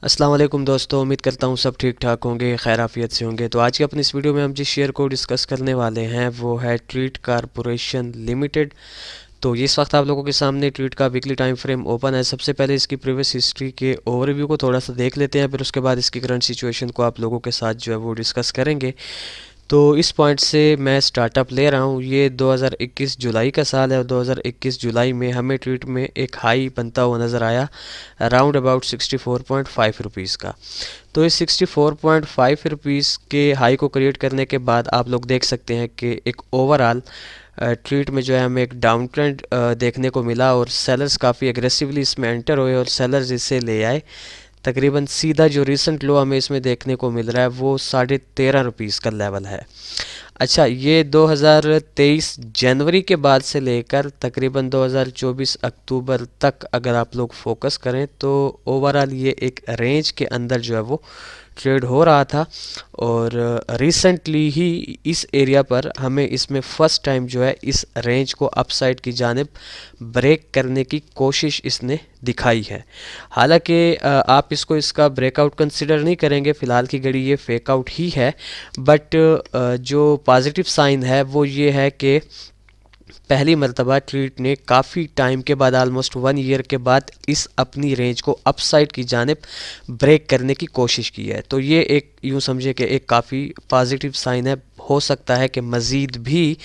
अस्सलाम वालेकुम दोस्तों, उम्मीद करता हूँ सब ठीक ठाक होंगे, खैर आफियत से होंगे। तो आज की अपनी इस वीडियो में हम जिस शेयर को डिस्कस करने वाले हैं वो है ट्रीट कारपोरेशन लिमिटेड। तो ये इस वक्त आप लोगों के सामने ट्रीट का वीकली टाइम फ्रेम ओपन है। सबसे पहले इसकी प्रीवियस हिस्ट्री के ओवरव्यू को थोड़ा सा देख लेते हैं, फिर उसके बाद इसकी करंट सिचुएशन को आप लोगों के साथ जो है वो डिस्कस करेंगे। तो इस पॉइंट से मैं स्टार्टअप ले रहा हूँ। ये 2021 जुलाई का साल है और 2021 जुलाई में हमें ट्वीट में एक हाई बनता हुआ नज़र आया अराउंड अबाउट 64.5 रुपीज़ का। तो इस 64.5 रुपीज़ के हाई को क्रिएट करने के बाद आप लोग देख सकते हैं कि एक ओवरऑल ट्रीट में जो है हमें एक डाउन ट्रेंड देखने को मिला और सेलर्स काफ़ी एग्रेसिवली इसमें एंटर हुए और सेलर्स इसे ले आए। तकरीबन सीधा जो रीसेंट लो हमें इसमें देखने को मिल रहा है वो 13.5 रुपीज़ का लेवल है। अच्छा, ये 2023 जनवरी के बाद से लेकर तकरीबन 2024 अक्टूबर तक अगर आप लोग फोकस करें तो ओवरऑल ये एक रेंज के अंदर जो है वो ट्रेड हो रहा था और रिसेंटली ही इस एरिया पर हमें इसमें फ़र्स्ट टाइम जो है इस रेंज को अपसाइड की जानिब ब्रेक करने की कोशिश इसने दिखाई है। हालांकि आप इसको इसका ब्रेकआउट कंसिडर नहीं करेंगे, फ़िलहाल की घड़ी ये फेक आउट ही है। बट जो पॉजिटिव साइन है वो ये है कि पहली मर्तबा ट्रीट ने काफ़ी टाइम के बाद ऑलमोस्ट 1 ईयर के बाद इस अपनी रेंज को अपसाइड की जानिब ब्रेक करने की कोशिश की है। तो ये एक यूँ समझे कि एक काफ़ी पॉजिटिव साइन है। हो सकता है कि मज़ीद भी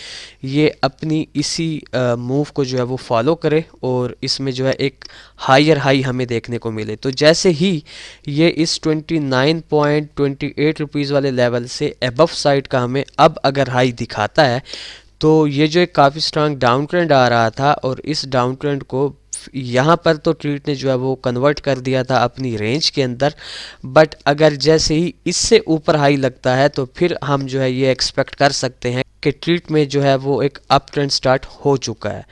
ये अपनी इसी मूव को जो है वो फॉलो करे और इसमें जो है एक हायर हाई हमें देखने को मिले। तो जैसे ही ये इस 29.28 रुपीज़ वाले लेवल से अबव साइड का हमें अब अगर हाई दिखाता है तो ये जो एक काफ़ी स्ट्रांग डाउन ट्रेंड आ रहा था और इस डाउन ट्रेंड को यहाँ पर तो ट्रीट ने जो है वो कन्वर्ट कर दिया था अपनी रेंज के अंदर। बट अगर जैसे ही इससे ऊपर हाई लगता है तो फिर हम जो है ये एक्सपेक्ट कर सकते हैं कि ट्रीट में जो है वो एक अप ट्रेंड स्टार्ट हो चुका है।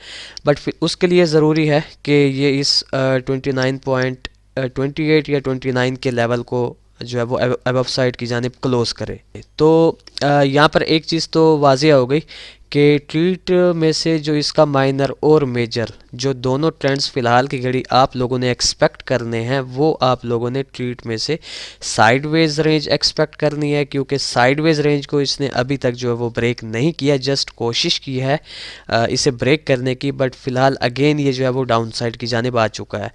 बट फिर उसके लिए ज़रूरी है कि ये इस 29.28 या 29 के लेवल को जो है वो अबव साइड की जानिब क्लोज़ करे। तो यहाँ पर एक चीज़ तो वाज़िया हो गई कि ट्रीट में से जो इसका माइनर और मेजर जो दोनों ट्रेंड्स फ़िलहाल की घड़ी आप लोगों ने एक्सपेक्ट करने हैं वो आप लोगों ने ट्रीट में से साइडवेज रेंज एक्सपेक्ट करनी है, क्योंकि साइडवेज रेंज को इसने अभी तक जो है वो ब्रेक नहीं किया, जस्ट कोशिश की है इसे ब्रेक करने की। बट फ़िलहाल अगेन ये जो है वो डाउन साइड की जानिब आ चुका है।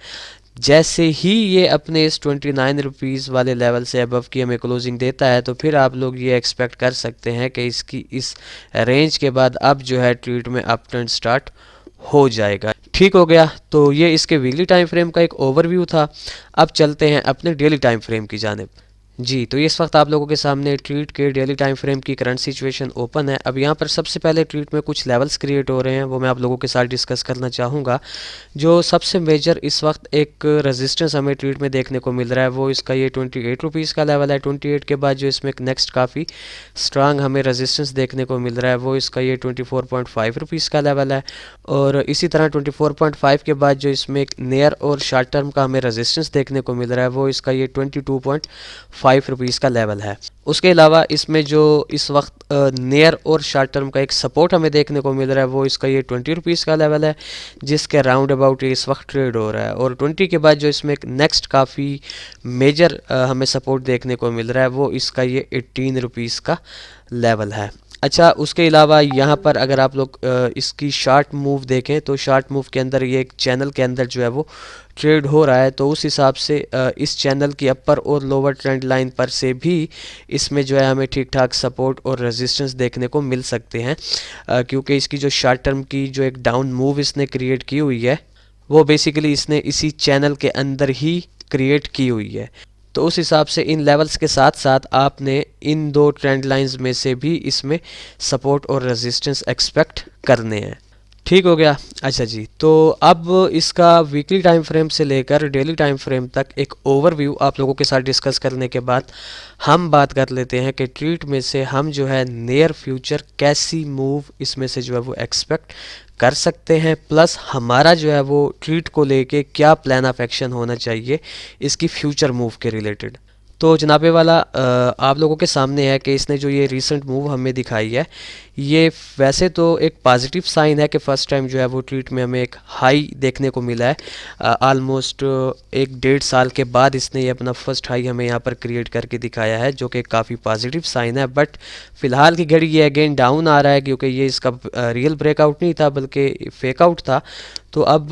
जैसे ही ये अपने इस 29 रुपीज़ वाले लेवल से अबव की हमें क्लोजिंग देता है तो फिर आप लोग ये एक्सपेक्ट कर सकते हैं कि इसकी इस रेंज के बाद अब जो है ट्रेड में अप ट्रेंड स्टार्ट हो जाएगा। ठीक हो गया। तो ये इसके वीकली टाइम फ्रेम का एक ओवरव्यू था। अब चलते हैं अपने डेली टाइम फ्रेम की जानिब। जी, तो इस वक्त आप लोगों के सामने ट्रीट के डेली टाइम फ्रेम की करंट सिचुएशन ओपन है। अब यहाँ पर सबसे पहले ट्रीट में कुछ लेवल्स क्रिएट हो रहे हैं, वो मैं आप लोगों के साथ डिस्कस करना चाहूँगा। जो सबसे मेजर इस वक्त एक रेजिस्टेंस हमें ट्रीट में देखने को मिल रहा है वो इसका ये 28 रुपीज़ का लेवल है। 28 के बाद जो इसमें एक नेक्स्ट काफ़ी स्ट्रांग हमें रेजिस्टेंस देखने को मिल रहा है वो इसका ये 24.5 रुपीज़ का लेवल है। और इसी तरह 24.5 के बाद जो इसमें एक नियर और शॉर्ट टर्म का हमें रेजिस्टेंस देखने को मिल रहा है वो इसका ये 22.5 रुपीज़ का लेवल है। उसके अलावा इसमें जो इस वक्त नियर और शॉर्ट टर्म का एक सपोर्ट हमें देखने को मिल रहा है वो इसका ये 20 रुपीज़ का लेवल है, जिसके राउंड अबाउट इस वक्त ट्रेड हो रहा है। और 20 के बाद जो इसमें एक नेक्स्ट काफ़ी मेजर हमें सपोर्ट देखने को मिल रहा है वो इसका ये 18 रुपीज़ का लेवल है। अच्छा, उसके अलावा यहाँ पर अगर आप लोग इसकी शार्ट मूव देखें तो शार्ट मूव के अंदर ये एक चैनल के अंदर जो है वो ट्रेड हो रहा है। तो उस हिसाब से इस चैनल की अपर और लोअर ट्रेंड लाइन पर से भी इसमें जो है हमें ठीक ठाक सपोर्ट और रेजिस्टेंस देखने को मिल सकते हैं, क्योंकि इसकी जो शॉर्ट टर्म की जो एक डाउन मूव इसने क्रिएट की हुई है वो बेसिकली इसने इसी चैनल के अंदर ही क्रिएट की हुई है। तो उस हिसाब से इन लेवल्स के साथ साथ आपने इन दो ट्रेंड लाइंस में से भी इसमें सपोर्ट और रेजिस्टेंस एक्सपेक्ट करने हैं। ठीक हो गया। अच्छा जी, तो अब इसका वीकली टाइम फ्रेम से लेकर डेली टाइम फ्रेम तक एक ओवरव्यू आप लोगों के साथ डिस्कस करने के बाद हम बात कर लेते हैं कि ट्रीट में से हम जो है नियर फ्यूचर कैसी मूव इसमें से जो है वो एक्सपेक्ट कर सकते हैं, प्लस हमारा जो है वो ट्रीट को लेके क्या प्लान ऑफ एक्शन होना चाहिए इसकी फ्यूचर मूव के रिलेटेड। तो जनाबे वाला आप लोगों के सामने है कि इसने जो ये रीसेंट मूव हमें दिखाई है ये वैसे तो एक पॉजिटिव साइन है कि फ़र्स्ट टाइम जो है वो ट्रीट में हमें एक हाई देखने को मिला है। ऑलमोस्ट 1-1.5 साल के बाद इसने ये अपना फर्स्ट हाई हमें यहाँ पर क्रिएट करके दिखाया है, जो कि काफ़ी पॉजिटिव साइन है। बट फ़िलहाल की घड़ी ये अगेन डाउन आ रहा है, क्योंकि ये इसका रियल ब्रेकआउट नहीं था बल्कि फेक आउट था। तो अब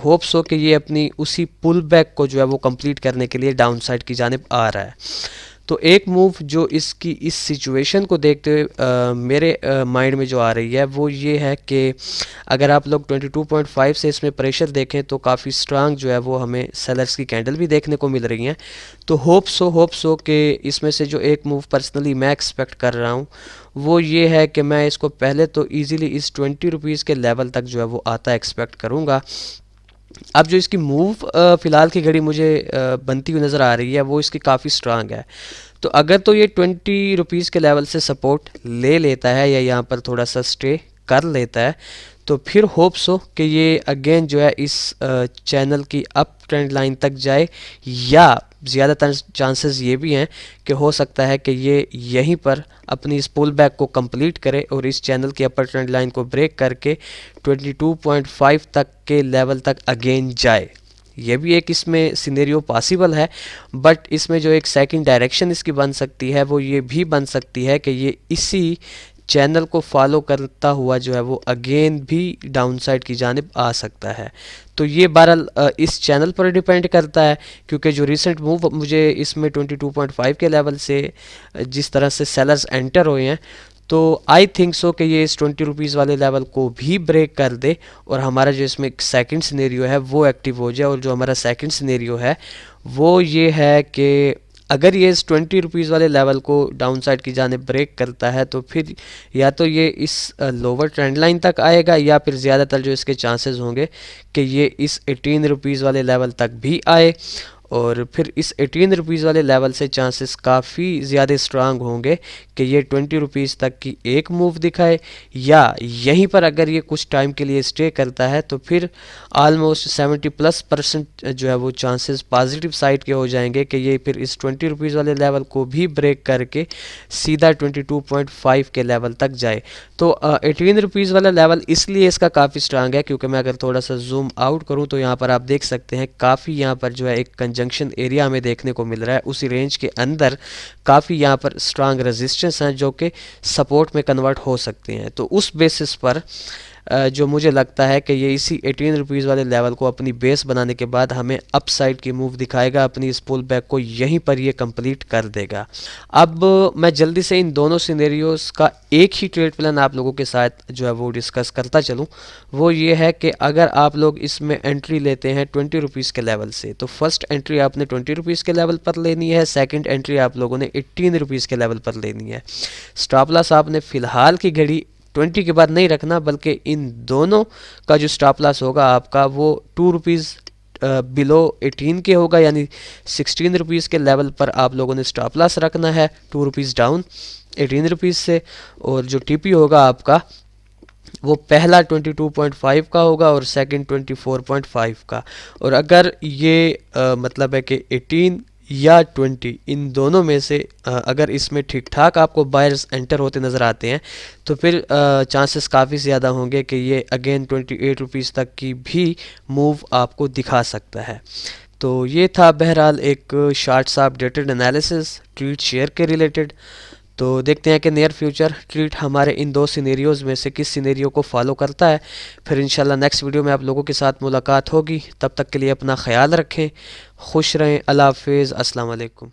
होप्स हो कि ये अपनी उसी पुल बैक को जो है वो कंप्लीट करने के लिए डाउन साइड की जानिब आ रहा है। तो एक मूव जो इसकी इस सिचुएशन को देखते हुए मेरे माइंड में जो आ रही है वो ये है कि अगर आप लोग 22.5 से इसमें प्रेशर देखें तो काफ़ी स्ट्रांग जो है वो हमें सेलर्स की कैंडल भी देखने को मिल रही हैं। तो होप्स हो कि इसमें से जो एक मूव पर्सनली मैं एक्सपेक्ट कर रहा हूँ वो ये है कि मैं इसको पहले तो ईज़िली इस 20 रुपीज़ के लेवल तक जो है वो आता एक्सपेक्ट करूँगा। अब जो इसकी मूव फ़िलहाल की घड़ी मुझे बनती हुई नज़र आ रही है वो इसकी काफ़ी स्ट्रांग है। तो अगर तो ये 20 रुपीज़ के लेवल से सपोर्ट ले लेता है या यहाँ पर थोड़ा सा स्टे कर लेता है, तो फिर होप्स हो कि ये अगेन जो है इस चैनल की अप ट्रेंड लाइन तक जाए, या ज़्यादातर चांसेस ये भी हैं कि हो सकता है कि ये यहीं पर अपनी इस पुल बैक को कंप्लीट करे और इस चैनल की अपर ट्रेंड लाइन को ब्रेक करके 22.5 तक के लेवल तक अगेन जाए। ये भी एक इसमें सिनेरियो पॉसिबल है। बट इसमें जो एक सेकंड डायरेक्शन इसकी बन सकती है वो ये भी बन सकती है कि ये इसी चैनल को फॉलो करता हुआ जो है वो अगेन भी डाउनसाइड की जानिब आ सकता है। तो ये बहरहाल इस चैनल पर डिपेंड करता है, क्योंकि जो रिसेंट मूव मुझे इसमें 22.5 के लेवल से जिस तरह से सेलर्स एंटर हुए हैं, तो आई थिंक सो कि ये इस 20 रुपीज़ वाले लेवल को भी ब्रेक कर दे और हमारा जो इसमें एक सेकंड सिनेरियो है वो एक्टिव हो जाए। और जो हमारा सेकंड सिनेरियो है वो ये है कि अगर ये इस 20 रुपीज़ वाले लेवल को डाउन साइड की जाने ब्रेक करता है तो फिर या तो ये इस लोअर ट्रेंड लाइन तक आएगा, या फिर ज़्यादातर जो इसके चांसेस होंगे कि ये इस 18 रुपीज़ वाले लेवल तक भी आए। और फिर इस 18 रुपीज़ वाले लेवल से चांसेस काफ़ी ज़्यादा स्ट्रांग होंगे कि ये 20 रुपीज़ तक की एक मूव दिखाए, या यहीं पर अगर ये कुछ टाइम के लिए स्टे करता है तो फिर ऑलमोस्ट 70+% जो है वो चांसेस पॉजिटिव साइड के हो जाएंगे कि ये फिर इस 20 रुपीज़ वाले लेवल को भी ब्रेक करके सीधा 22.5 के लेवल तक जाए। तो 18 रुपीज़ वाला लेवल इसलिए इसका काफ़ी स्ट्रांग है क्योंकि मैं अगर थोड़ा सा जूम आउट करूँ तो यहाँ पर आप देख सकते हैं काफ़ी यहाँ पर जो है एक जंक्शन एरिया हमें देखने को मिल रहा है। उसी रेंज के अंदर काफ़ी यहाँ पर स्ट्रांग रेजिस्टेंस हैं जो कि सपोर्ट में कन्वर्ट हो सकते हैं। तो उस बेसिस पर जो मुझे लगता है कि ये इसी 18 रुपीज़ वाले लेवल को अपनी बेस बनाने के बाद हमें अपसाइड की मूव दिखाएगा, अपनी इस पुल बैक को यहीं पर ये कंप्लीट कर देगा। अब मैं जल्दी से इन दोनों सिनेरियोस का एक ही ट्रेड प्लान आप लोगों के साथ जो है वो डिस्कस करता चलूँ। वो ये है कि अगर आप लोग इसमें एंट्री लेते हैं 20 रुपीज़ के लेवल से, तो फर्स्ट एंट्री आपने 20 रुपीज़ के लेवल पर लेनी है, सेकेंड एंट्री आप लोगों ने 18 रुपीज़ के लेवल पर लेनी है। स्टॉप लॉस आपने फ़िलहाल की घड़ी 20 के बाद नहीं रखना, बल्कि इन दोनों का जो स्टॉप लॉस होगा आपका वो 2 रुपीज़ बिलो 18 के होगा, यानी 16 रुपीज़ के लेवल पर आप लोगों ने स्टॉप लॉस रखना है 2 रुपीज़ डाउन 18 रुपीज़ से। और जो टीपी होगा आपका वो पहला 22.5 का होगा और सेकंड 24.5 का। और अगर ये मतलब है कि 18 या 20 इन दोनों में से अगर इसमें ठीक ठाक आपको बायर्स एंटर होते नज़र आते हैं तो फिर चांसेस काफ़ी ज़्यादा होंगे कि ये अगेन 28 रुपीज़ तक की भी मूव आपको दिखा सकता है। तो ये था बहरहाल एक शॉर्ट सा अपडेटेड एनालिसिस ट्वीट शेयर के रिलेटेड। तो देखते हैं कि नियर फ्यूचर ट्रीट हमारे इन दो सिनेरियोज़ में से किस सिनेरियो को फॉलो करता है। फिर इंशाल्लाह नेक्स्ट वीडियो में आप लोगों के साथ मुलाकात होगी। तब तक के लिए अपना ख्याल रखें, खुश रहें, अल्लाह हाफिज़, अस्सलाम वालेकुम।